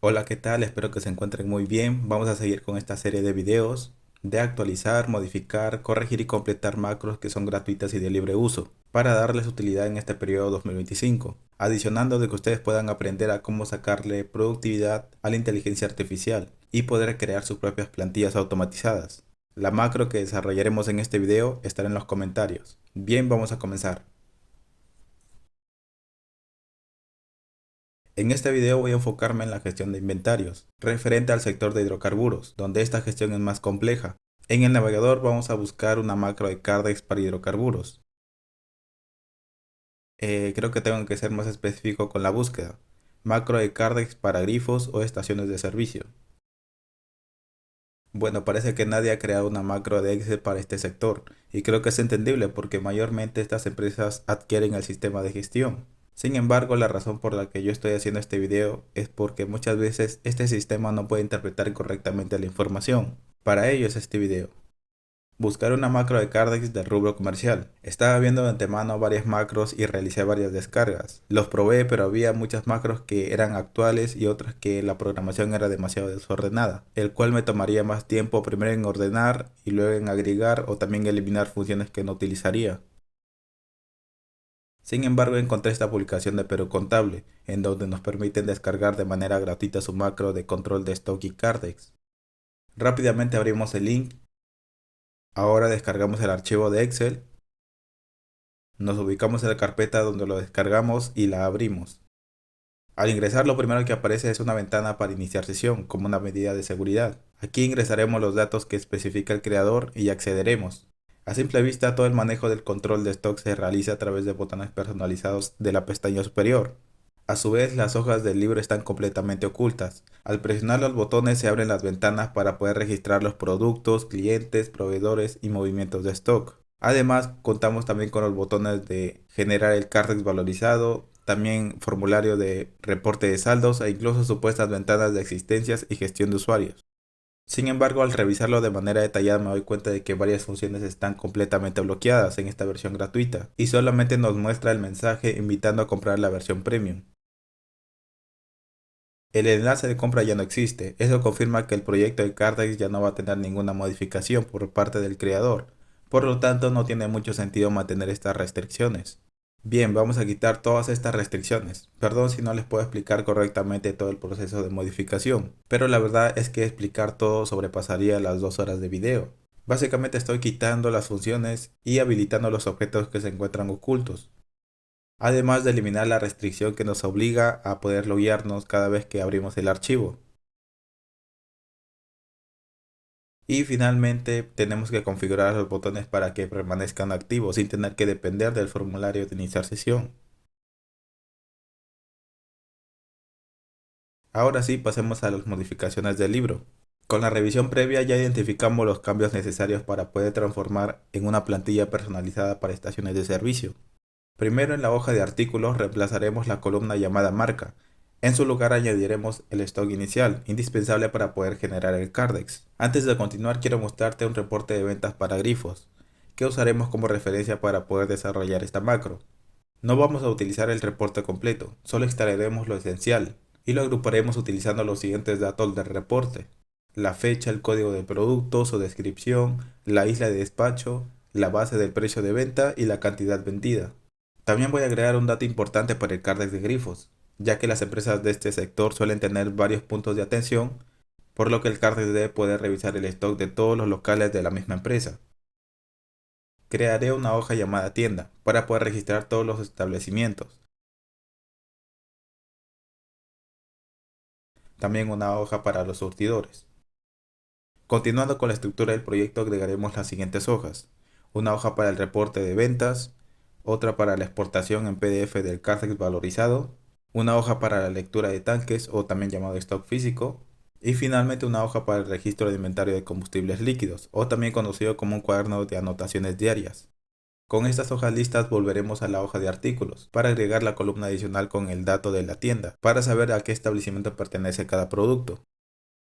Hola, ¿qué tal? Espero que se encuentren muy bien. Vamos a seguir con esta serie de videos de actualizar, modificar, corregir y completar macros que son gratuitas y de libre uso para darles utilidad en este periodo 2025, adicionando de que ustedes puedan aprender a cómo sacarle productividad a la inteligencia artificial y poder crear sus propias plantillas automatizadas. La macro que desarrollaremos en este video estará en los comentarios. Bien, vamos a comenzar. En este video voy a enfocarme en la gestión de inventarios, referente al sector de hidrocarburos, donde esta gestión es más compleja. En el navegador vamos a buscar una macro de Cardex para hidrocarburos. Creo que tengo que ser más específico con la búsqueda. Macro de Cardex para grifos o estaciones de servicio. Bueno, parece que nadie ha creado una macro de Excel para este sector, y creo que es entendible porque mayormente estas empresas adquieren el sistema de gestión. Sin embargo, la razón por la que yo estoy haciendo este video es porque muchas veces este sistema no puede interpretar correctamente la información. Para ello es este video. Buscar una macro de Cardex del rubro comercial. Estaba viendo de antemano varias macros y realicé varias descargas. Los probé, pero había muchas macros que eran actuales y otras que la programación era demasiado desordenada, el cual me tomaría más tiempo primero en ordenar y luego en agregar o también eliminar funciones que no utilizaría. Sin embargo, encontré esta publicación de Perú Contable, en donde nos permiten descargar de manera gratuita su macro de control de stock y Cardex. Rápidamente abrimos el link. Ahora descargamos el archivo de Excel. Nos ubicamos en la carpeta donde lo descargamos y la abrimos. Al ingresar, lo primero que aparece es una ventana para iniciar sesión, como una medida de seguridad. Aquí ingresaremos los datos que especifica el creador y accederemos. A simple vista, todo el manejo del control de stock se realiza a través de botones personalizados de la pestaña superior. A su vez, las hojas del libro están completamente ocultas. Al presionar los botones se abren las ventanas para poder registrar los productos, clientes, proveedores y movimientos de stock. Además, contamos también con los botones de generar el cardex valorizado, también formulario de reporte de saldos e incluso supuestas ventanas de existencias y gestión de usuarios. Sin embargo, al revisarlo de manera detallada me doy cuenta de que varias funciones están completamente bloqueadas en esta versión gratuita y solamente nos muestra el mensaje invitando a comprar la versión premium. El enlace de compra ya no existe, eso confirma que el proyecto de Cardex ya no va a tener ninguna modificación por parte del creador, por lo tanto no tiene mucho sentido mantener estas restricciones. Bien, vamos a quitar todas estas restricciones. Perdón si no les puedo explicar correctamente todo el proceso de modificación, pero la verdad es que explicar todo sobrepasaría las 2 horas de video. Básicamente estoy quitando las funciones y habilitando los objetos que se encuentran ocultos, además de eliminar la restricción que nos obliga a poder loguearnos cada vez que abrimos el archivo. Y finalmente tenemos que configurar los botones para que permanezcan activos sin tener que depender del formulario de iniciar sesión. Ahora sí, pasemos a las modificaciones del libro. Con la revisión previa ya identificamos los cambios necesarios para poder transformar en una plantilla personalizada para estaciones de servicio. Primero, en la hoja de artículos reemplazaremos la columna llamada marca. En su lugar añadiremos el stock inicial, indispensable para poder generar el Cardex. Antes de continuar, quiero mostrarte un reporte de ventas para grifos, que usaremos como referencia para poder desarrollar esta macro. No vamos a utilizar el reporte completo, solo extraeremos lo esencial y lo agruparemos utilizando los siguientes datos del reporte: la fecha, el código de producto, su descripción, la isla de despacho, la base del precio de venta y la cantidad vendida. También voy a agregar un dato importante para el Cardex de grifos, ya que las empresas de este sector suelen tener varios puntos de atención, por lo que el Cardex debe poder revisar el stock de todos los locales de la misma empresa. Crearé una hoja llamada tienda para poder registrar todos los establecimientos. También una hoja para los surtidores. Continuando con la estructura del proyecto, agregaremos las siguientes hojas: una hoja para el reporte de ventas, otra para la exportación en PDF del Cardex valorizado, una hoja para la lectura de tanques o también llamado stock físico, y finalmente una hoja para el registro de inventario de combustibles líquidos o también conocido como un cuaderno de anotaciones diarias. Con estas hojas listas volveremos a la hoja de artículos para agregar la columna adicional con el dato de la tienda para saber a qué establecimiento pertenece cada producto.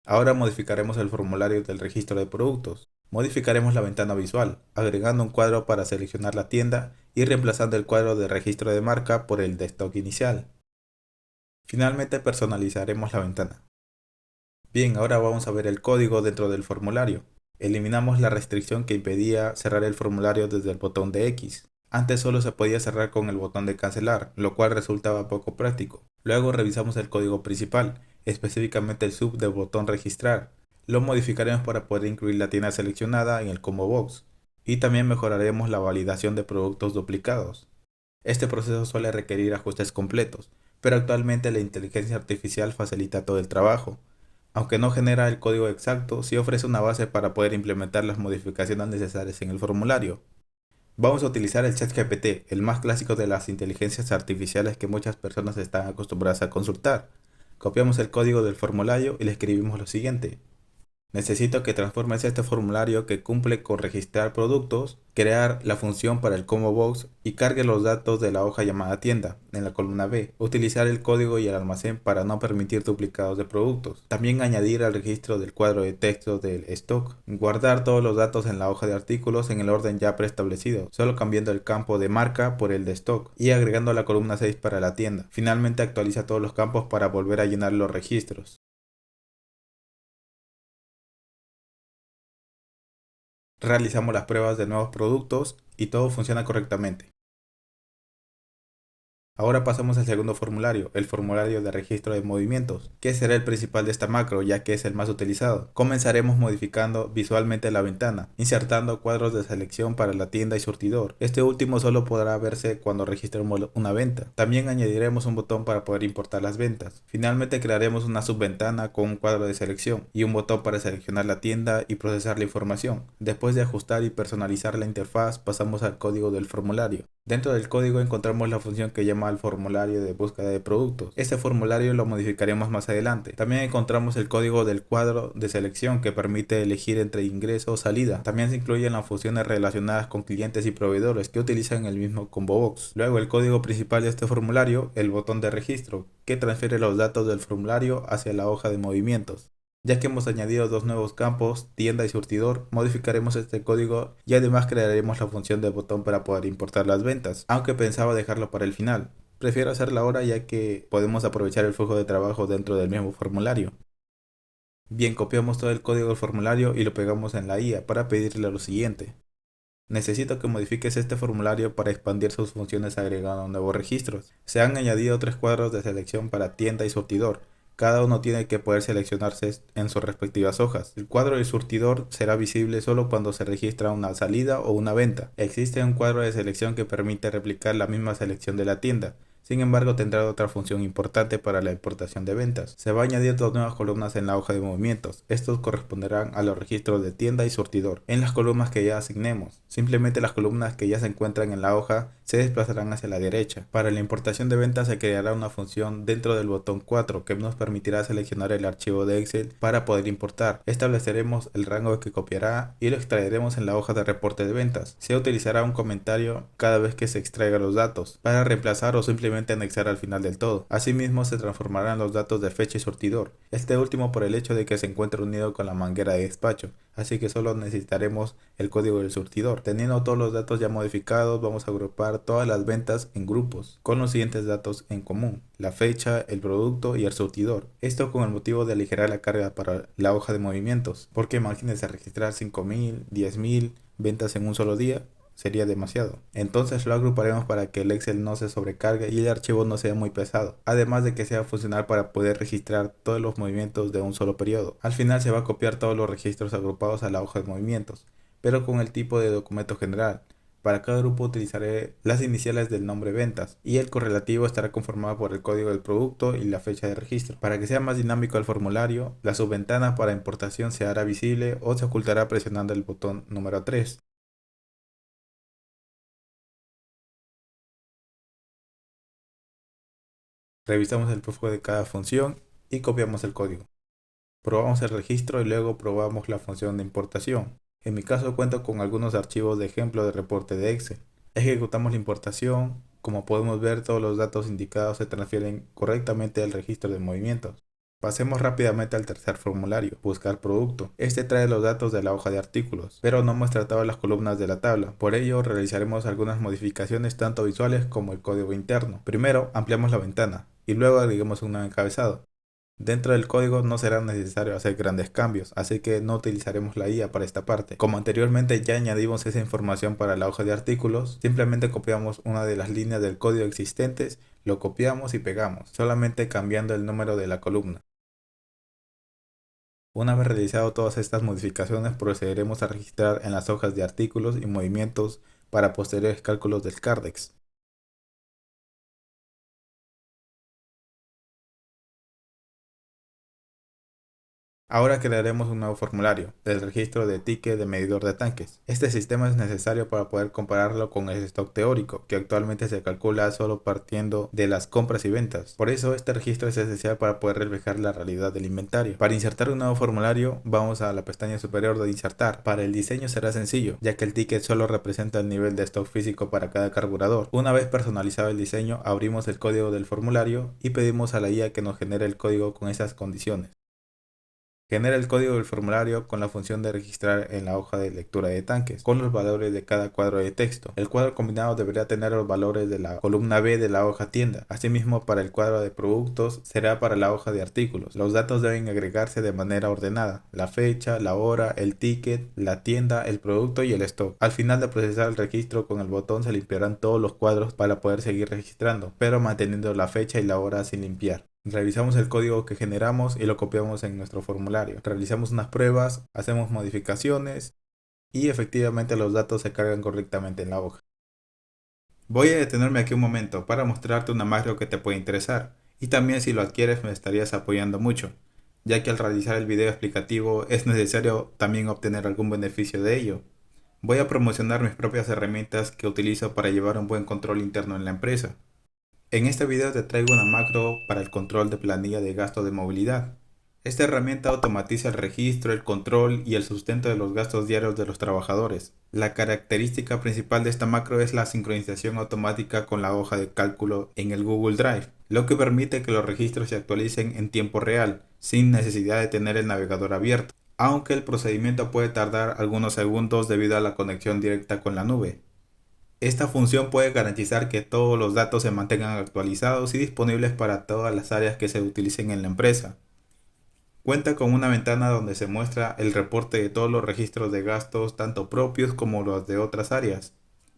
Ahora modificaremos el formulario del registro de productos. Modificaremos la ventana visual, agregando un cuadro para seleccionar la tienda y reemplazando el cuadro de registro de marca por el de stock inicial. Finalmente personalizaremos la ventana. Bien, ahora vamos a ver el código dentro del formulario. Eliminamos la restricción que impedía cerrar el formulario desde el botón de X. Antes solo se podía cerrar con el botón de cancelar, lo cual resultaba poco práctico. Luego revisamos el código principal, específicamente el sub del botón registrar. Lo modificaremos para poder incluir la tienda seleccionada en el combo box. Y también mejoraremos la validación de productos duplicados. Este proceso suele requerir ajustes completos, pero actualmente la inteligencia artificial facilita todo el trabajo. Aunque no genera el código exacto, sí ofrece una base para poder implementar las modificaciones necesarias en el formulario. Vamos a utilizar el ChatGPT, el más clásico de las inteligencias artificiales que muchas personas están acostumbradas a consultar. Copiamos el código del formulario y le escribimos lo siguiente. Necesito que transformes este formulario que cumple con registrar productos, crear la función para el combo box y cargue los datos de la hoja llamada tienda en la columna B. Utilizar el código y el almacén para no permitir duplicados de productos. También añadir al registro del cuadro de texto del stock. Guardar todos los datos en la hoja de artículos en el orden ya preestablecido, solo cambiando el campo de marca por el de stock y agregando la columna 6 para la tienda. Finalmente actualiza todos los campos para volver a llenar los registros. Realizamos las pruebas de nuevos productos y todo funciona correctamente. Ahora pasamos al segundo formulario, el formulario de registro de movimientos, que será el principal de esta macro ya que es el más utilizado. Comenzaremos modificando visualmente la ventana, insertando cuadros de selección para la tienda y surtidor. Este último solo podrá verse cuando registremos una venta. También añadiremos un botón para poder importar las ventas. Finalmente crearemos una subventana con un cuadro de selección y un botón para seleccionar la tienda y procesar la información. Después de ajustar y personalizar la interfaz, pasamos al código del formulario. Dentro del código encontramos la función que llama al formulario de búsqueda de productos. Este formulario lo modificaremos más adelante. También encontramos el código del cuadro de selección que permite elegir entre ingreso o salida. También se incluyen las funciones relacionadas con clientes y proveedores que utilizan el mismo combo box. Luego el código principal de este formulario, el botón de registro, que transfiere los datos del formulario hacia la hoja de movimientos. Ya que hemos añadido dos nuevos campos, tienda y surtidor, modificaremos este código y además crearemos la función de botón para poder importar las ventas, aunque pensaba dejarlo para el final. Prefiero hacerlo ahora ya que podemos aprovechar el flujo de trabajo dentro del mismo formulario. Bien, copiamos todo el código del formulario y lo pegamos en la IA para pedirle lo siguiente. Necesito que modifiques este formulario para expandir sus funciones agregando nuevos registros. Se han añadido tres cuadros de selección para tienda y surtidor. Cada uno tiene que poder seleccionarse en sus respectivas hojas. El cuadro de surtidor será visible solo cuando se registra una salida o una venta. Existe un cuadro de selección que permite replicar la misma selección de la tienda. Sin embargo, tendrá otra función importante para la importación de ventas. Se va a añadir dos nuevas columnas en la hoja de movimientos. Estos corresponderán a los registros de tienda y surtidor en las columnas que ya asignemos. Simplemente las columnas que ya se encuentran en la hoja se desplazarán hacia la derecha. Para la importación de ventas se creará una función dentro del botón 4 que nos permitirá seleccionar el archivo de Excel para poder importar. Estableceremos el rango que copiará y lo extraeremos en la hoja de reporte de ventas. Se utilizará un comentario cada vez que se extraiga los datos para reemplazar o simplemente anexar al final del todo. Asimismo se transformarán los datos de fecha y surtidor, este último por el hecho de que se encuentra unido con la manguera de despacho, así que solo necesitaremos el código del surtidor. Teniendo todos los datos ya modificados, vamos a agrupar todas las ventas en grupos con los siguientes datos en común: la fecha, el producto y el surtidor. Esto con el motivo de aligerar la carga para la hoja de movimientos, porque imagínense registrar 5.000, 10.000 ventas en un solo día. Sería demasiado. Entonces lo agruparemos para que el Excel no se sobrecargue y el archivo no sea muy pesado, además de que sea funcional para poder registrar todos los movimientos de un solo periodo. Al final se va a copiar todos los registros agrupados a la hoja de movimientos, pero con el tipo de documento general. Para cada grupo utilizaré las iniciales del nombre ventas y el correlativo estará conformado por el código del producto y la fecha de registro. Para que sea más dinámico el formulario, la subventana para importación se hará visible o se ocultará presionando el botón número 3. Revisamos el flujo de cada función y copiamos el código. Probamos el registro y luego probamos la función de importación. En mi caso cuento con algunos archivos de ejemplo de reporte de Excel. Ejecutamos la importación. Como podemos ver, todos los datos indicados se transfieren correctamente al registro de movimientos. Pasemos rápidamente al tercer formulario, buscar producto. Este trae los datos de la hoja de artículos, pero no muestra todas las columnas de la tabla. Por ello, realizaremos algunas modificaciones tanto visuales como el código interno. Primero, ampliamos la ventana y luego agreguemos un nuevo encabezado. Dentro del código no será necesario hacer grandes cambios, así que no utilizaremos la IA para esta parte. Como anteriormente ya añadimos esa información para la hoja de artículos, simplemente copiamos una de las líneas del código existentes, lo copiamos y pegamos, solamente cambiando el número de la columna. Una vez realizado todas estas modificaciones, procederemos a registrar en las hojas de artículos y movimientos para posteriores cálculos del Cardex. Ahora crearemos un nuevo formulario del registro de ticket de medidor de tanques. Este sistema es necesario para poder compararlo con el stock teórico, que actualmente se calcula solo partiendo de las compras y ventas. Por eso este registro es esencial para poder reflejar la realidad del inventario. Para insertar un nuevo formulario, vamos a la pestaña superior de insertar. Para el diseño será sencillo, ya que el ticket solo representa el nivel de stock físico para cada carburador. Una vez personalizado el diseño, abrimos el código del formulario y pedimos a la IA que nos genere el código con esas condiciones. Genera el código del formulario con la función de registrar en la hoja de lectura de tanques, con los valores de cada cuadro de texto. El cuadro combinado deberá tener los valores de la columna B de la hoja tienda. Asimismo, para el cuadro de productos será para la hoja de artículos. Los datos deben agregarse de manera ordenada: la fecha, la hora, el ticket, la tienda, el producto y el stock. Al final de procesar el registro, con el botón se limpiarán todos los cuadros para poder seguir registrando, pero manteniendo la fecha y la hora sin limpiar. Revisamos el código que generamos y lo copiamos en nuestro formulario. Realizamos unas pruebas, hacemos modificaciones y efectivamente los datos se cargan correctamente en la hoja. Voy a detenerme aquí un momento para mostrarte una macro que te puede interesar, y también si lo adquieres me estarías apoyando mucho, ya que al realizar el video explicativo es necesario también obtener algún beneficio de ello. Voy a promocionar mis propias herramientas que utilizo para llevar un buen control interno en la empresa. En este video te traigo una macro para el control de planilla de gasto de movilidad. Esta herramienta automatiza el registro, el control y el sustento de los gastos diarios de los trabajadores. La característica principal de esta macro es la sincronización automática con la hoja de cálculo en el Google Drive, lo que permite que los registros se actualicen en tiempo real, sin necesidad de tener el navegador abierto, aunque el procedimiento puede tardar algunos segundos debido a la conexión directa con la nube. Esta función puede garantizar que todos los datos se mantengan actualizados y disponibles para todas las áreas que se utilicen en la empresa. Cuenta con una ventana donde se muestra el reporte de todos los registros de gastos, tanto propios como los de otras áreas.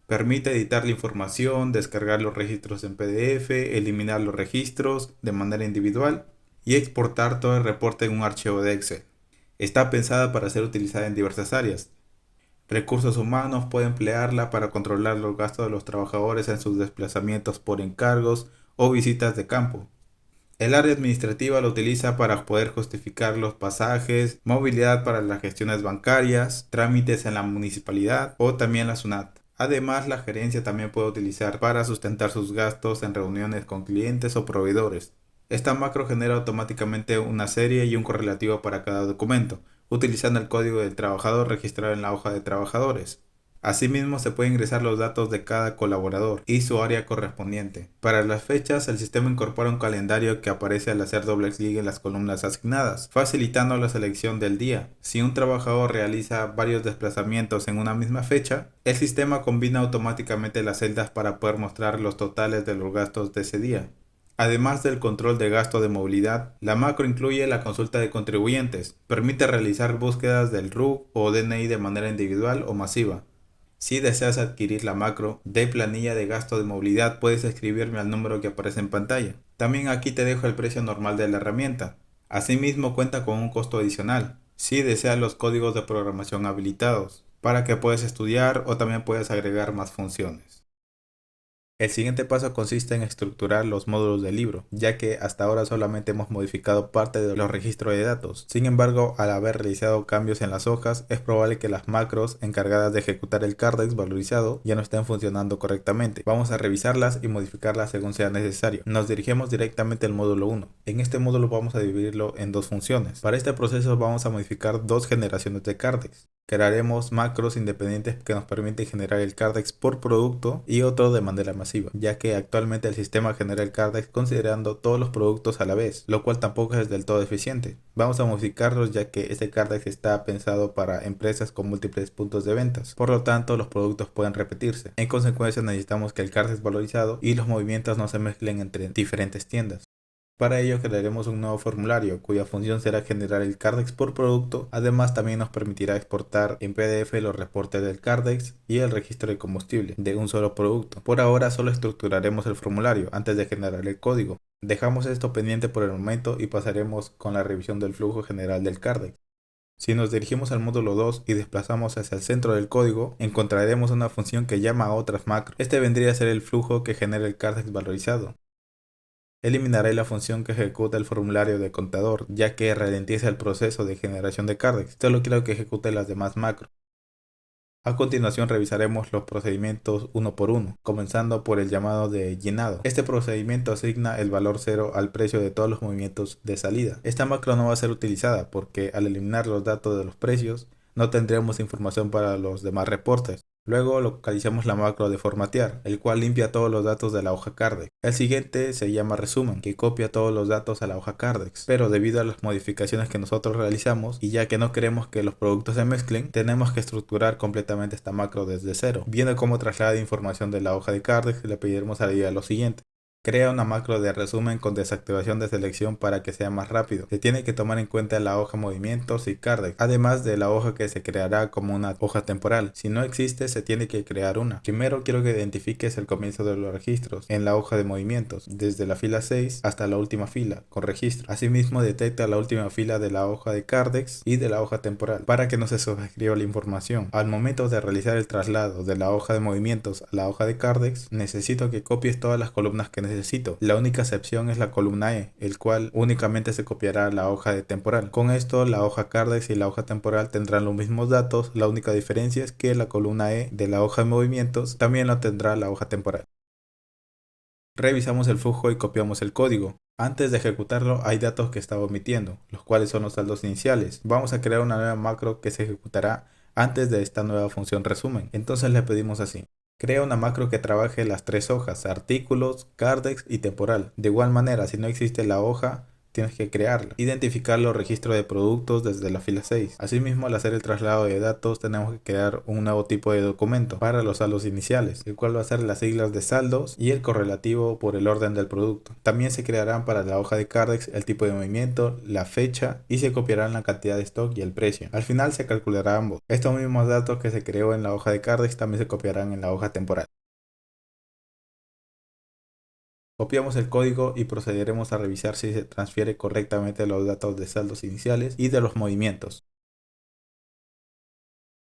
Permite editar la información, descargar los registros en PDF, eliminar los registros de manera individual y exportar todo el reporte en un archivo de Excel. Está pensada para ser utilizada en diversas áreas. Recursos humanos puede emplearla para controlar los gastos de los trabajadores en sus desplazamientos por encargos o visitas de campo. El área administrativa lo utiliza para poder justificar los pasajes, movilidad para las gestiones bancarias, trámites en la municipalidad o también la SUNAT. Además, la gerencia también puede utilizar para sustentar sus gastos en reuniones con clientes o proveedores. Esta macro genera automáticamente una serie y un correlativo para cada documento, utilizando el código del trabajador registrado en la hoja de trabajadores. Asimismo, se pueden ingresar los datos de cada colaborador y su área correspondiente. Para las fechas, el sistema incorpora un calendario que aparece al hacer doble clic en las columnas asignadas, facilitando la selección del día. Si un trabajador realiza varios desplazamientos en una misma fecha, el sistema combina automáticamente las celdas para poder mostrar los totales de los gastos de ese día. Además del control de gasto de movilidad, la macro incluye la consulta de contribuyentes. Permite realizar búsquedas del RUC o DNI de manera individual o masiva. Si deseas adquirir la macro de planilla de gasto de movilidad, puedes escribirme al número que aparece en pantalla. También aquí te dejo el precio normal de la herramienta. Asimismo, cuenta con un costo adicional si deseas los códigos de programación habilitados, para que puedas estudiar o también puedes agregar más funciones. El siguiente paso consiste en estructurar los módulos del libro, ya que hasta ahora solamente hemos modificado parte de los registros de datos. Sin embargo, al haber realizado cambios en las hojas, es probable que las macros encargadas de ejecutar el Cardex valorizado ya no estén funcionando correctamente. Vamos a revisarlas y modificarlas según sea necesario. Nos dirigimos directamente al módulo 1. En este módulo vamos a dividirlo en dos funciones. Para este proceso vamos a modificar dos generaciones de Cardex. Crearemos macros independientes que nos permiten generar el Cardex por producto y otro de manera masiva, ya que actualmente el sistema genera el Cardex considerando todos los productos a la vez, lo cual tampoco es del todo eficiente. Vamos a modificarlos ya que este Cardex está pensado para empresas con múltiples puntos de ventas, por lo tanto los productos pueden repetirse. En consecuencia necesitamos que el Cardex valorizado y los movimientos no se mezclen entre diferentes tiendas. Para ello crearemos un nuevo formulario cuya función será generar el Cardex por producto. Además también nos permitirá exportar en PDF los reportes del Cardex y el registro de combustible de un solo producto. Por ahora solo estructuraremos el formulario antes de generar el código. Dejamos esto pendiente por el momento y pasaremos con la revisión del flujo general del Cardex. Si nos dirigimos al módulo 2 y desplazamos hacia el centro del código, encontraremos una función que llama a otras macros. Este vendría a ser el flujo que genera el Cardex valorizado. Eliminaré la función que ejecuta el formulario de contador, ya que ralentiza el proceso de generación de Cardex. Solo quiero que ejecute las demás macros. A continuación revisaremos los procedimientos uno por uno, comenzando por el llamado de llenado. Este procedimiento asigna el valor 0 al precio de todos los movimientos de salida. Esta macro no va a ser utilizada porque al eliminar los datos de los precios no tendremos información para los demás reportes. Luego localizamos la macro de formatear, el cual limpia todos los datos de la hoja Cardex. El siguiente se llama resumen, que copia todos los datos a la hoja Cardex. Pero debido a las modificaciones que nosotros realizamos y ya que no queremos que los productos se mezclen, tenemos que estructurar completamente esta macro desde cero. Viendo cómo traslada información de la hoja de Cardex, le pediremos a la guía lo siguiente. Crea una macro de resumen con desactivación de selección para que sea más rápido. Se tiene que tomar en cuenta la hoja movimientos y Cardex, además de la hoja que se creará como una hoja temporal. Si no existe, se tiene que crear una. Primero quiero que identifiques el comienzo de los registros en la hoja de movimientos, desde la fila 6 hasta la última fila, con registro. Asimismo, detecta la última fila de la hoja de Cardex y de la hoja temporal, para que no se sobreescriba la información. Al momento de realizar el traslado de la hoja de movimientos a la hoja de Cardex, necesito que copies todas las columnas que necesito. La única excepción es la columna E, el cual únicamente se copiará la hoja de temporal. Con esto la hoja Cardex y la hoja temporal tendrán los mismos datos, la única diferencia es que la columna E de la hoja de movimientos también lo tendrá la hoja temporal. Revisamos el flujo y copiamos el código. Antes de ejecutarlo hay datos que estaba omitiendo, los cuales son los saldos iniciales. Vamos a crear una nueva macro que se ejecutará antes de esta nueva función resumen. Entonces le pedimos así. Crea una macro que trabaje las tres hojas, artículos, Cardex y temporal. De igual manera, si no existe la hoja, tienes que crearla. Identificar los registros de productos desde la fila 6. Asimismo, al hacer el traslado de datos, tenemos que crear un nuevo tipo de documento para los saldos iniciales, el cual va a ser las siglas de saldos y el correlativo por el orden del producto. También se crearán para la hoja de Cardex el tipo de movimiento, la fecha y se copiarán la cantidad de stock y el precio. Al final se calculará ambos. Estos mismos datos que se creó en la hoja de Cardex también se copiarán en la hoja temporal. Copiamos el código y procederemos a revisar si se transfiere correctamente los datos de saldos iniciales y de los movimientos.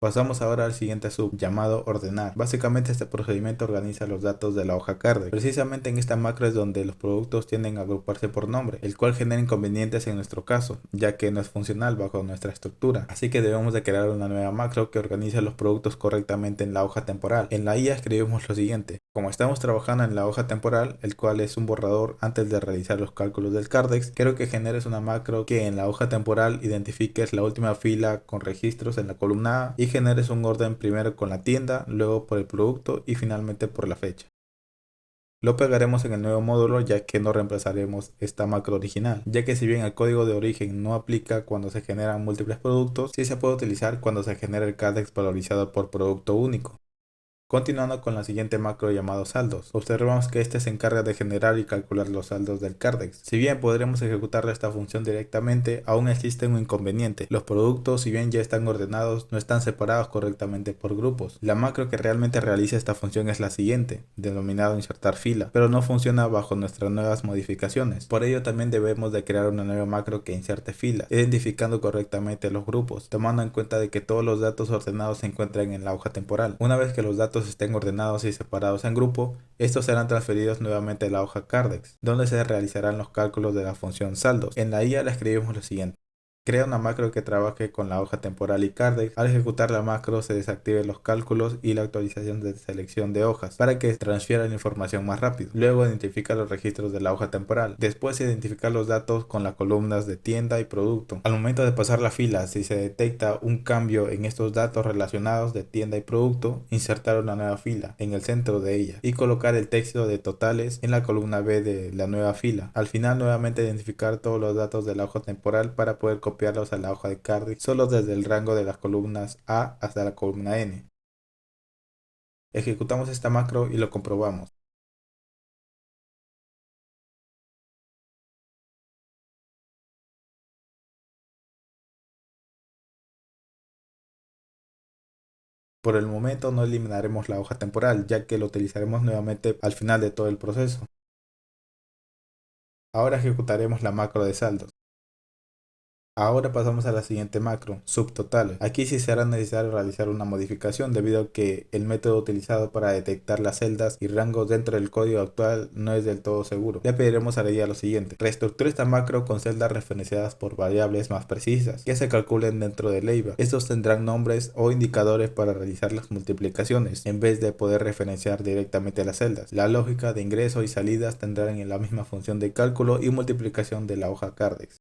Pasamos ahora al siguiente sub llamado ordenar. Básicamente este procedimiento organiza los datos de la hoja Cardex. Precisamente en esta macro es donde los productos tienden a agruparse por nombre, el cual genera inconvenientes en nuestro caso, ya que no es funcional bajo nuestra estructura. Así que debemos de crear una nueva macro que organice los productos correctamente en la hoja temporal. En la IA escribimos lo siguiente. Como estamos trabajando en la hoja temporal, el cual es un borrador antes de realizar los cálculos del Cardex, quiero que generes una macro que en la hoja temporal identifiques la última fila con registros en la columna A y generes un orden primero con la tienda, luego por el producto y finalmente por la fecha. Lo pegaremos en el nuevo módulo ya que no reemplazaremos esta macro original, ya que si bien el código de origen no aplica cuando se generan múltiples productos, sí se puede utilizar cuando se genera el Cardex valorizado por producto único. Continuando con la siguiente macro llamado saldos, observamos que este se encarga de generar y calcular los saldos del Cardex. Si bien podremos ejecutar esta función directamente, aún existe un inconveniente. Los productos, si bien ya están ordenados, no están separados correctamente por grupos. La macro que realmente realiza esta función es la siguiente, denominado insertar fila, pero no funciona bajo nuestras nuevas modificaciones. Por ello también debemos de crear una nueva macro que inserte fila, identificando correctamente los grupos, tomando en cuenta de que todos los datos ordenados se encuentran en la hoja temporal. Una vez que los datos estén ordenados y separados en grupo, estos serán transferidos nuevamente a la hoja Cardex, donde se realizarán los cálculos de la función saldos. En la IA le escribimos lo siguiente. Crea una macro que trabaje con la hoja temporal y Cardex. Al ejecutar la macro se desactiven los cálculos y la actualización de selección de hojas para que transfiera la información más rápido. Luego identifica los registros de la hoja temporal. Después identifica los datos con las columnas de tienda y producto. Al momento de pasar la fila, si se detecta un cambio en estos datos relacionados de tienda y producto, insertar una nueva fila en el centro de ella y colocar el texto de totales en la columna B de la nueva fila. Al final nuevamente identificar todos los datos de la hoja temporal para poder copiarlos a la hoja de Cardex solo desde el rango de las columnas A hasta la columna N. Ejecutamos esta macro y lo comprobamos. Por el momento no eliminaremos la hoja temporal, ya que lo utilizaremos nuevamente al final de todo el proceso. Ahora ejecutaremos la macro de saldos. Ahora pasamos a la siguiente macro, subtotales. Aquí sí será necesario realizar una modificación debido a que el método utilizado para detectar las celdas y rangos dentro del código actual no es del todo seguro. Le pediremos a la IA lo siguiente: reestructure esta macro con celdas referenciadas por variables más precisas que se calculen dentro del EIVA. Estos tendrán nombres o indicadores para realizar las multiplicaciones en vez de poder referenciar directamente las celdas. La lógica de ingreso y salidas tendrán la misma función de cálculo y multiplicación de la hoja Cardex.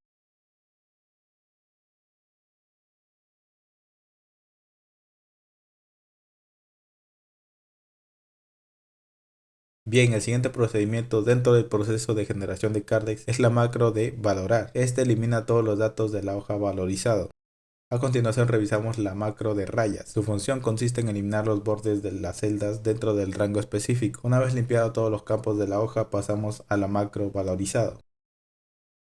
Bien, el siguiente procedimiento dentro del proceso de generación de Cardex es la macro de valorar. Este elimina todos los datos de la hoja valorizado. A continuación revisamos la macro de rayas. Su función consiste en eliminar los bordes de las celdas dentro del rango específico. Una vez limpiado todos los campos de la hoja, pasamos a la macro valorizado.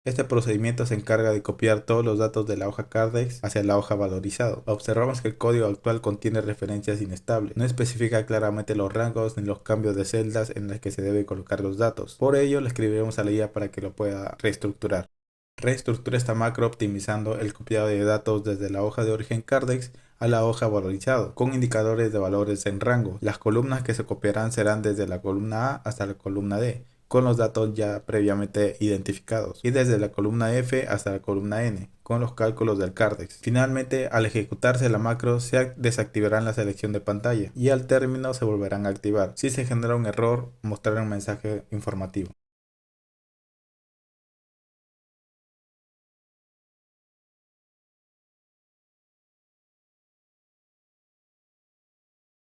Este procedimiento se encarga de copiar todos los datos de la hoja Cardex hacia la hoja valorizado. Observamos que el código actual contiene referencias inestables. No especifica claramente los rangos ni los cambios de celdas en las que se debe colocar los datos. Por ello, le escribiremos a la IA para que lo pueda reestructurar. Reestructura esta macro optimizando el copiado de datos desde la hoja de origen Cardex a la hoja valorizado, con indicadores de valores en rango. Las columnas que se copiarán serán desde la columna A hasta la columna D, con los datos ya previamente identificados, y desde la columna F hasta la columna N, con los cálculos del Cardex. Finalmente, al ejecutarse la macro, se desactivará la selección de pantalla y al término se volverán a activar. Si se genera un error, mostrará un mensaje informativo.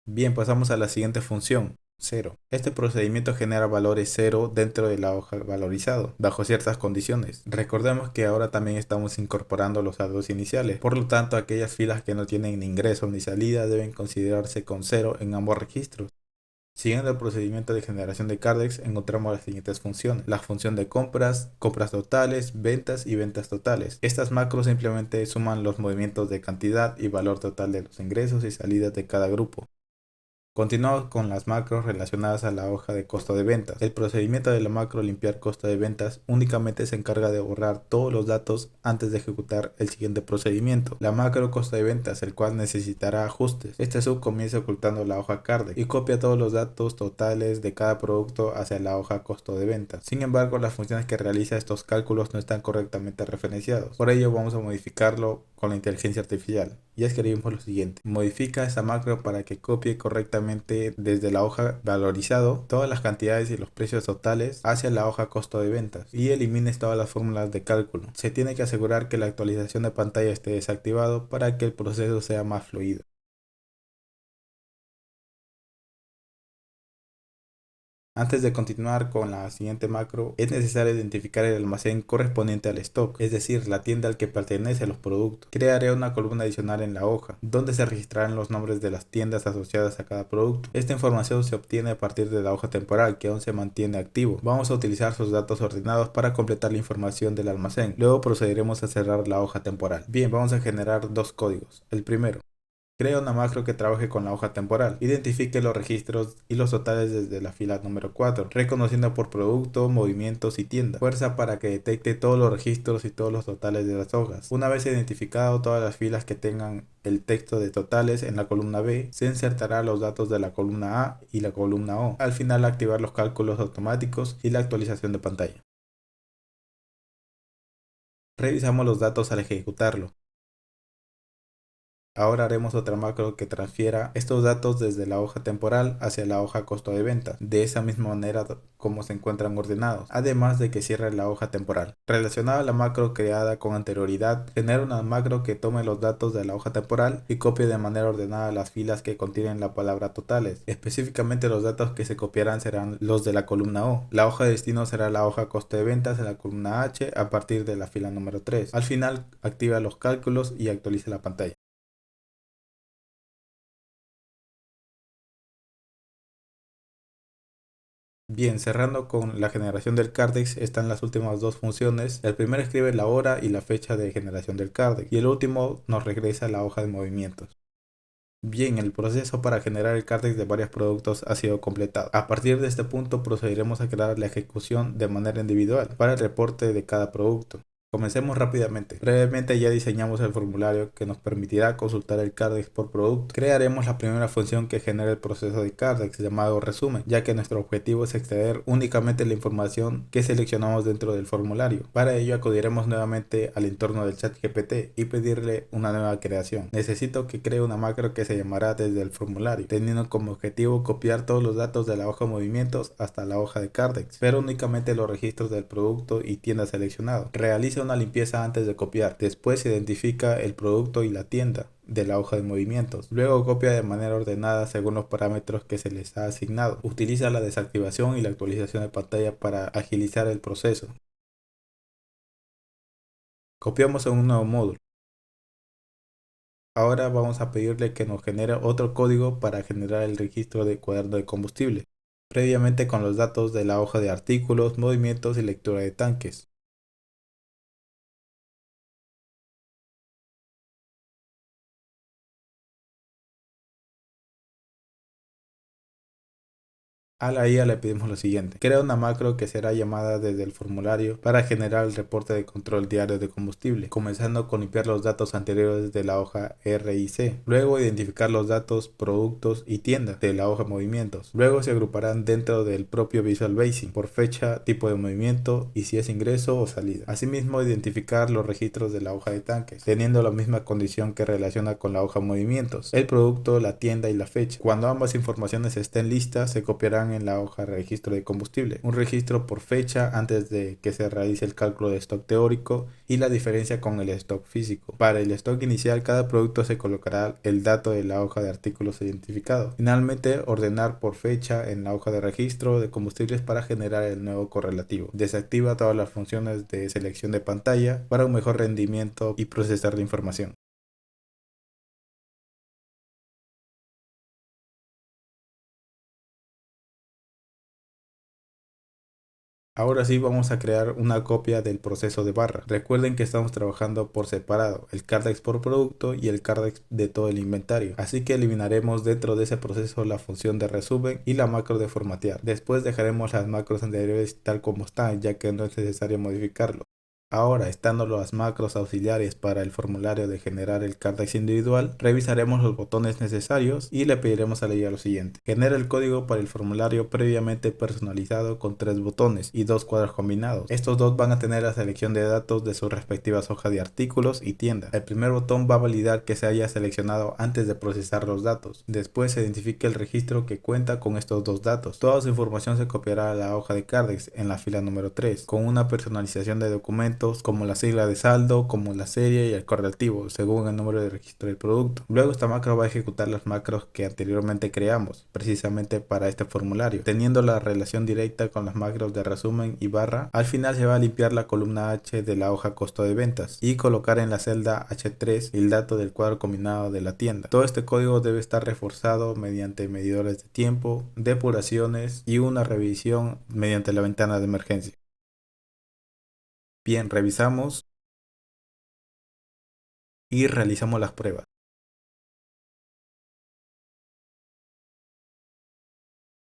Bien, pasamos a la siguiente función, cero. Este procedimiento genera valores cero dentro de la hoja valorizado, bajo ciertas condiciones. Recordemos que ahora también estamos incorporando los saldos iniciales, por lo tanto aquellas filas que no tienen ni ingreso ni salida deben considerarse con cero en ambos registros. Siguiendo el procedimiento de generación de Cardex, encontramos las siguientes funciones: la función de compras, compras totales, ventas y ventas totales. Estas macros simplemente suman los movimientos de cantidad y valor total de los ingresos y salidas de cada grupo. Continuamos con las macros relacionadas a la hoja de costo de ventas. El procedimiento de la macro limpiar costo de ventas únicamente se encarga de borrar todos los datos antes de ejecutar el siguiente procedimiento, la macro costo de ventas, el cual necesitará ajustes. Este sub comienza ocultando la hoja Cardex y copia todos los datos totales de cada producto hacia la hoja costo de ventas. Sin embargo, las funciones que realiza estos cálculos no están correctamente referenciados. Por ello vamos a modificarlo con la inteligencia artificial. Y escribimos lo siguiente: modifica esta macro para que copie correctamente desde la hoja valorizado todas las cantidades y los precios totales hacia la hoja costo de ventas y elimines todas las fórmulas de cálculo. Se tiene que asegurar que la actualización de pantalla esté desactivado para que el proceso sea más fluido. Antes de continuar con la siguiente macro, es necesario identificar el almacén correspondiente al stock, es decir, la tienda al que pertenecen los productos. Crearé una columna adicional en la hoja, donde se registrarán los nombres de las tiendas asociadas a cada producto. Esta información se obtiene a partir de la hoja temporal, que aún se mantiene activo. Vamos a utilizar sus datos ordenados para completar la información del almacén. Luego procederemos a cerrar la hoja temporal. Bien, vamos a generar dos códigos. El primero: crea una macro que trabaje con la hoja temporal. Identifique los registros y los totales desde la fila número 4, reconociendo por producto, movimientos y tienda. Fuerza para que detecte todos los registros y todos los totales de las hojas. Una vez identificado todas las filas que tengan el texto de totales en la columna B, se insertará los datos de la columna A y la columna O. Al final, activar los cálculos automáticos y la actualización de pantalla. Revisamos los datos al ejecutarlo. Ahora haremos otra macro que transfiera estos datos desde la hoja temporal hacia la hoja costo de ventas, de esa misma manera como se encuentran ordenados, además de que cierre la hoja temporal. Relacionada a la macro creada con anterioridad, genera una macro que tome los datos de la hoja temporal y copie de manera ordenada las filas que contienen la palabra totales. Específicamente los datos que se copiarán serán los de la columna O. La hoja de destino será la hoja costo de ventas en la columna H a partir de la fila número 3. Al final, activa los cálculos y actualiza la pantalla. Bien, cerrando con la generación del Cardex están las últimas dos funciones. El primero escribe la hora y la fecha de generación del Cardex y el último nos regresa la hoja de movimientos. Bien, el proceso para generar el cárdex de varios productos ha sido completado. A partir de este punto procederemos a crear la ejecución de manera individual para el reporte de cada producto. Comencemos rápidamente. Previamente ya diseñamos el formulario que nos permitirá consultar el Cardex por producto. Crearemos la primera función que genera el proceso de Cardex llamado resumen, ya que nuestro objetivo es extraer únicamente la información que seleccionamos dentro del formulario. Para ello acudiremos nuevamente al entorno del chat GPT y pedirle una nueva creación. Necesito que cree una macro que se llamará desde el formulario, teniendo como objetivo copiar todos los datos de la hoja de movimientos hasta la hoja de Cardex, pero únicamente los registros del producto y tienda seleccionado. Realiza una limpieza antes de copiar. Después identifica el producto y la tienda de la hoja de movimientos. Luego copia de manera ordenada según los parámetros que se les ha asignado. Utiliza la desactivación y la actualización de pantalla para agilizar el proceso. Copiamos en un nuevo módulo. Ahora vamos a pedirle que nos genere otro código para generar el registro de cuaderno de combustible, previamente con los datos de la hoja de artículos, movimientos y lectura de tanques. A la IA le pedimos lo siguiente: crea una macro que será llamada desde el formulario para generar el reporte de control diario de combustible, comenzando con limpiar los datos anteriores de la hoja RIC. Luego identificar los datos, productos y tienda de la hoja movimientos. Luego se agruparán dentro del propio Visual Basic por fecha, tipo de movimiento y si es ingreso o salida. Asimismo, identificar los registros de la hoja de tanques, teniendo la misma condición que relaciona con la hoja movimientos, el producto, la tienda y la fecha. Cuando ambas informaciones estén listas, se copiarán en la hoja registro de combustible, un registro por fecha antes de que se realice el cálculo de stock teórico y la diferencia con el stock físico. Para el stock inicial, cada producto se colocará el dato de la hoja de artículos identificado. Finalmente, ordenar por fecha en la hoja de registro de combustibles para generar el nuevo correlativo. Desactiva todas las funciones de selección de pantalla para un mejor rendimiento y procesar la información. Ahora sí vamos a crear una copia del proceso de barra. Recuerden que estamos trabajando por separado, el Cardex por producto y el Cardex de todo el inventario. Así que eliminaremos dentro de ese proceso la función de resumen y la macro de formatear. Después dejaremos las macros anteriores tal como están, ya que no es necesario modificarlo. Ahora, estando las macros auxiliares para el formulario de generar el Cardex individual, revisaremos los botones necesarios y le pediremos a la IA lo siguiente: genera el código para el formulario previamente personalizado con 3 botones y 2 cuadros combinados. Estos dos van a tener la selección de datos de sus respectivas hojas de artículos y tienda. El primer botón va a validar que se haya seleccionado antes de procesar los datos. Después se identifica el registro que cuenta con estos dos datos. Toda su información se copiará a la hoja de Cardex en la fila número 3, con una personalización de documentos como la sigla de saldo, como la serie y el correlativo, según el número de registro del producto. Luego esta macro va a ejecutar las macros que anteriormente creamos, precisamente para este formulario, teniendo la relación directa con las macros de resumen y barra. Al final se va a limpiar la columna H de la hoja costo de ventas y colocar en la celda H3 el dato del cuadro combinado de la tienda. Todo este código debe estar reforzado mediante medidores de tiempo, depuraciones y una revisión mediante la ventana de emergencia. Bien, revisamos y realizamos las pruebas.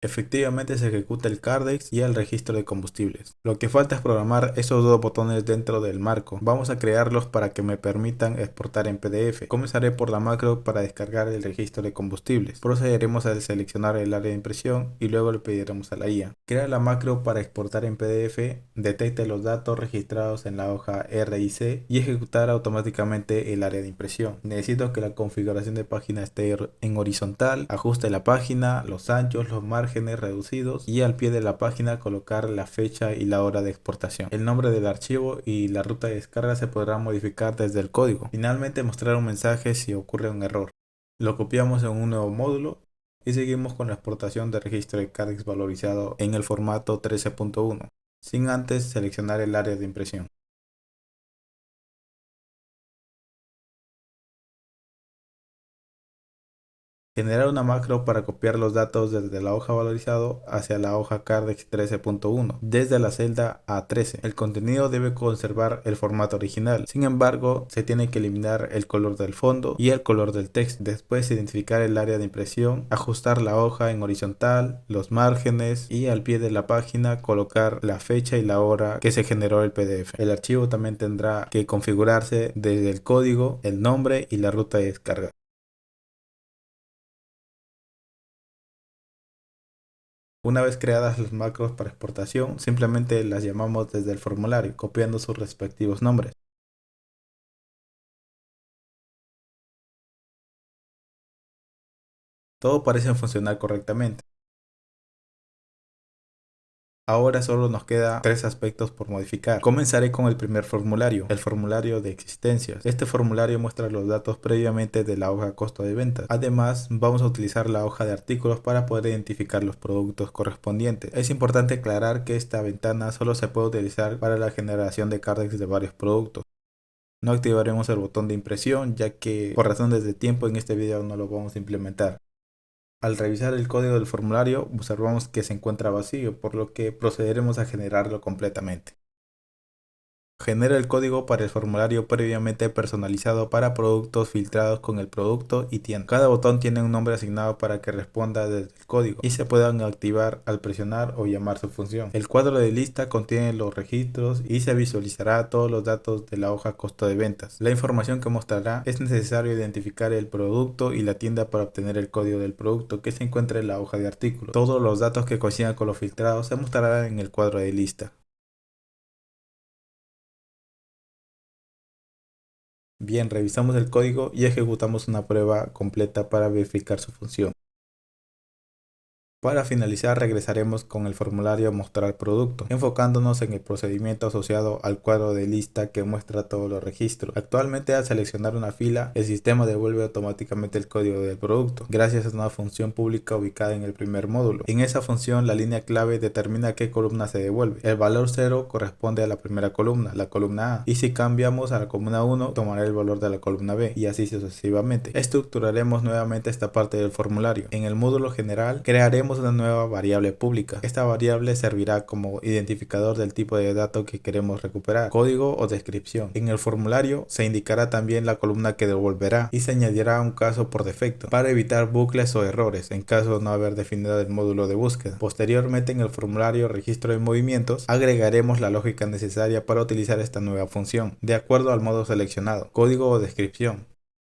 Efectivamente se ejecuta el Cardex y el registro de combustibles. Lo que falta es programar esos dos botones dentro del marco. Vamos a crearlos para que me permitan exportar en PDF. Comenzaré por la macro para descargar el registro de combustibles. Procederemos a seleccionar el área de impresión y luego le pediremos a la IA: crea la macro para exportar en PDF, detecte los datos registrados en la hoja RIC y ejecutar automáticamente el área de impresión. Necesito que la configuración de página esté en horizontal, ajuste la página, los anchos, los márgenes reducidos y al pie de la página colocar la fecha y la hora de exportación. El nombre del archivo y la ruta de descarga se podrán modificar desde el código. Finalmente, mostrar un mensaje si ocurre un error. Lo copiamos en un nuevo módulo y seguimos con la exportación de registro de Cardex valorizado en el formato 13.1, sin antes seleccionar el área de impresión. Generar una macro para copiar los datos desde la hoja valorizado hacia la hoja Cardex 13.1 desde la celda A13. El contenido debe conservar el formato original. Sin embargo, se tiene que eliminar el color del fondo y el color del texto. Después identificar el área de impresión, ajustar la hoja en horizontal, los márgenes y al pie de la página colocar la fecha y la hora que se generó el PDF. El archivo también tendrá que configurarse desde el código, el nombre y la ruta de descarga. Una vez creadas las macros para exportación, simplemente las llamamos desde el formulario, copiando sus respectivos nombres. Todo parece funcionar correctamente. Ahora solo nos queda tres aspectos por modificar. Comenzaré con el primer formulario, el formulario de existencias. Este formulario muestra los datos previamente de la hoja costo de ventas. Además, vamos a utilizar la hoja de artículos para poder identificar los productos correspondientes. Es importante aclarar que esta ventana solo se puede utilizar para la generación de cardex de varios productos. No activaremos el botón de impresión, ya que por razones de tiempo en este video no lo vamos a implementar. Al revisar el código del formulario, observamos que se encuentra vacío, por lo que procederemos a generarlo completamente. Genera el código para el formulario previamente personalizado para productos filtrados con el producto y tienda. Cada botón tiene un nombre asignado para que responda desde el código y se puedan activar al presionar o llamar su función. El cuadro de lista contiene los registros y se visualizará todos los datos de la hoja costo de ventas. La información que mostrará: es necesario identificar el producto y la tienda para obtener el código del producto que se encuentra en la hoja de artículos. Todos los datos que coincidan con los filtrados se mostrarán en el cuadro de lista. Bien, revisamos el código y ejecutamos una prueba completa para verificar su función. Para finalizar, regresaremos con el formulario mostrar producto, enfocándonos en el procedimiento asociado al cuadro de lista que muestra todos los registros. Actualmente, al seleccionar una fila, el sistema devuelve automáticamente el código del producto, gracias a una función pública ubicada en el primer módulo. En esa función, la línea clave determina qué columna se devuelve. El valor 0 corresponde a la primera columna, la columna A, y si cambiamos a la columna 1, tomará el valor de la columna B, y así sucesivamente. Estructuraremos nuevamente esta parte del formulario. En el módulo general, crearemos una nueva variable pública. Esta variable servirá como identificador del tipo de dato que queremos recuperar, código o descripción. En el formulario se indicará también la columna que devolverá y se añadirá un caso por defecto para evitar bucles o errores en caso de no haber definido el módulo de búsqueda. Posteriormente, en el formulario registro de movimientos agregaremos la lógica necesaria para utilizar esta nueva función de acuerdo al modo seleccionado, código o descripción.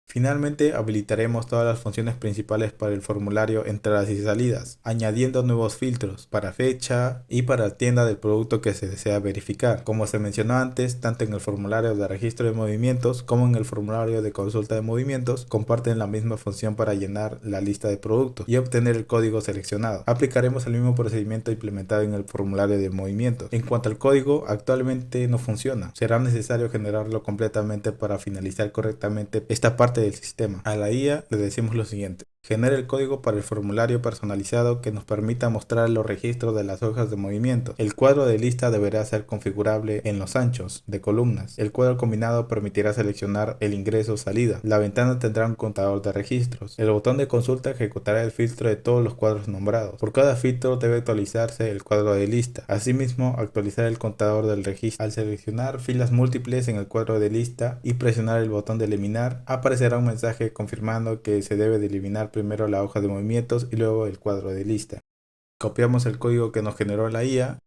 Finalmente, habilitaremos todas las funciones principales para el formulario entradas y salidas, añadiendo nuevos filtros para fecha y para tienda del producto que se desea verificar. Como se mencionó antes, tanto en el formulario de registro de movimientos como en el formulario de consulta de movimientos comparten la misma función para llenar la lista de productos y obtener el código seleccionado. Aplicaremos el mismo procedimiento implementado en el formulario de movimientos. En cuanto al código, actualmente no funciona. Será necesario generarlo completamente para finalizar correctamente esta parte del sistema. A la IA le decimos lo siguiente: genera el código para el formulario personalizado que nos permita mostrar los registros de las hojas de movimiento. El cuadro de lista deberá ser configurable en los anchos de columnas. El cuadro combinado permitirá seleccionar el ingreso o salida. La ventana tendrá un contador de registros. El botón de consulta ejecutará el filtro de todos los cuadros nombrados. Por cada filtro debe actualizarse el cuadro de lista. Asimismo, actualizar el contador del registro. Al seleccionar filas múltiples en el cuadro de lista y presionar el botón de eliminar, aparecerá un mensaje confirmando que se debe de eliminar primero la hoja de movimientos y luego el cuadro de lista. Copiamos el código que nos generó la IA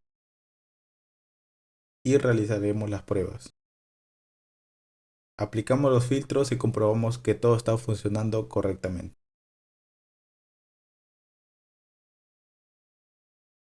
y realizaremos las pruebas. Aplicamos los filtros y comprobamos que todo está funcionando correctamente.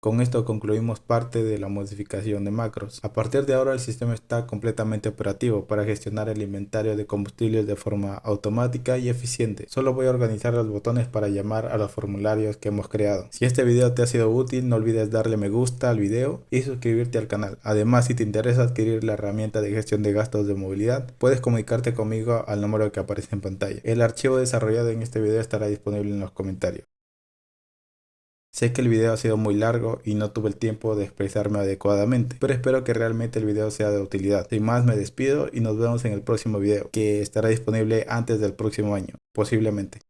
Con esto concluimos parte de la modificación de macros. A partir de ahora el sistema está completamente operativo para gestionar el inventario de combustibles de forma automática y eficiente. Solo voy a organizar los botones para llamar a los formularios que hemos creado. Si este video te ha sido útil, no olvides darle me gusta al video y suscribirte al canal. Además, si te interesa adquirir la herramienta de gestión de gastos de movilidad, puedes comunicarte conmigo al número que aparece en pantalla. El archivo desarrollado en este video estará disponible en los comentarios. Sé que el video ha sido muy largo y no tuve el tiempo de expresarme adecuadamente, pero espero que realmente el video sea de utilidad. Sin más, me despido y nos vemos en el próximo video, que estará disponible antes del próximo año, posiblemente.